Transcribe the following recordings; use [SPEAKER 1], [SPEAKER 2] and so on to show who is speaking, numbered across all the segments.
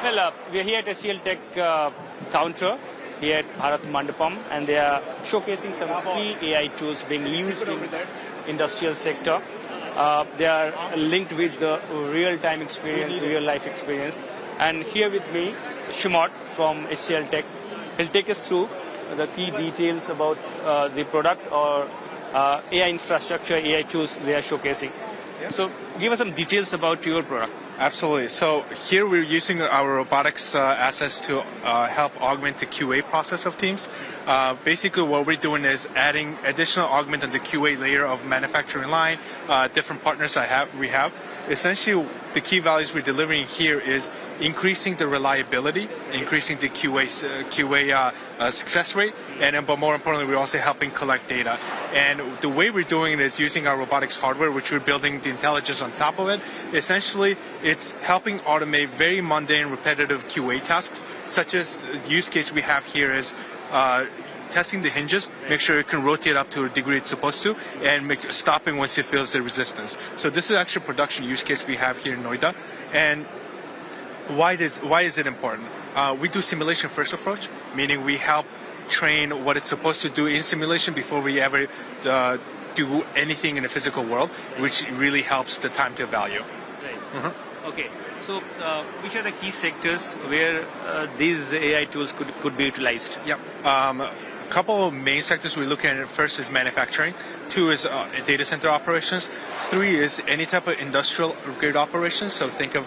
[SPEAKER 1] Well, we're here at HCLTech counter here at Bharat Mandapam, and they are showcasing some key AI tools being used in the industrial sector. They are linked with the real-time experience, real-life experience. And here with me, Shimot from HCLTech. He'll take us through the key details about the product or AI infrastructure, AI tools they are showcasing. Yeah. So give us some details about your product.
[SPEAKER 2] Absolutely. So here we're using our robotics assets to help augment the QA process of teams. Basically what we're doing is adding additional augment on the QA layer of manufacturing line, different partners we have. Essentially the key values we're delivering here is increasing the reliability, increasing the QA success rate, and but more importantly, we're also helping collect data. And the way we're doing it is using our robotics hardware, which we're building the intelligence on top of it. Essentially, it's helping automate very mundane, repetitive QA tasks, such as the use case we have here is testing the hinges, make sure it can rotate up to a degree it's supposed to, and stopping once it feels the resistance. So this is actually a production use case we have here in Noida. And why is it important? We do simulation first approach, meaning we help train what it's supposed to do in simulation before we ever do anything in the physical world, which really helps the time to value.
[SPEAKER 1] Right. Okay. So which are the key sectors where these AI tools could be utilized?
[SPEAKER 2] Yeah. A couple of main sectors we're looking at. First is manufacturing. 2 is data center operations. 3 is any type of industrial grade operations. So think of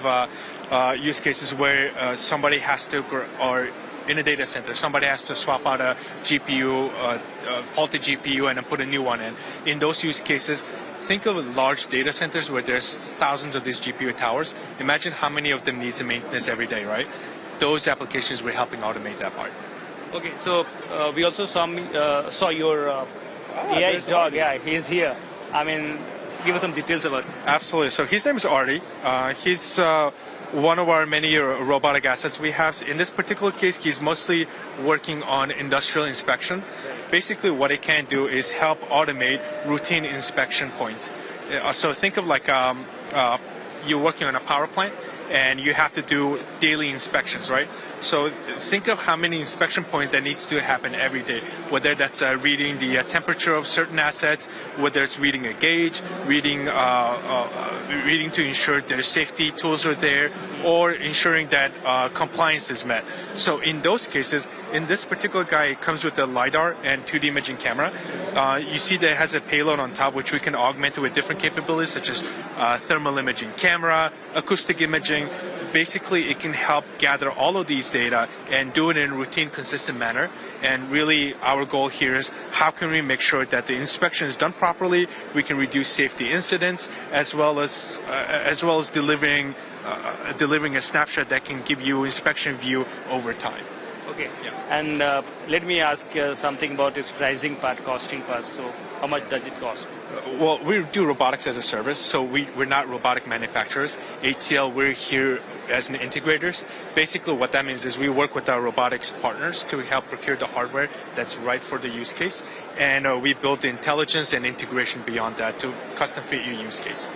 [SPEAKER 2] use cases where somebody has to, or in a data center, somebody has to swap out a GPU, faulty GPU, and then put a new one in. In those use cases, think of large data centers where there's thousands of these GPU towers. Imagine how many of them needs maintenance every day, right? Those applications, we're helping automate that part.
[SPEAKER 1] Okay, so we also saw your AI dog. Yeah, he's here. I mean, give us some details about it.
[SPEAKER 2] Absolutely. So his name is Artie. He's one of our many robotic assets we have. In this particular case, he's mostly working on industrial inspection. Basically, what it can do is help automate routine inspection points. So think of like you're working on a power plant and you have to do daily inspections, right? So think of how many inspection points that needs to happen every day, whether that's reading the temperature of certain assets, whether it's reading a gauge, reading to ensure their safety tools are there, or ensuring that compliance is met. So in those cases, in this particular guy, it comes with a LiDAR and 2D imaging camera. You see that it has a payload on top, which we can augment with different capabilities, such as thermal imaging camera, acoustic imaging. Basically, it can help gather all of these data and do it in a routine, consistent manner. And really, our goal here is how can we make sure that the inspection is done properly, we can reduce safety incidents, as well as delivering a snapshot that can give you inspection view over time.
[SPEAKER 1] Okay. Yeah. And let me ask something about its pricing part, costing part. So how much does it cost?
[SPEAKER 2] Well, we do robotics as a service, so we're not robotic manufacturers. HCL, we're here as an integrators. Basically what that means is we work with our robotics partners to help procure the hardware that's right for the use case. And we build the intelligence and integration beyond that to custom fit your use case.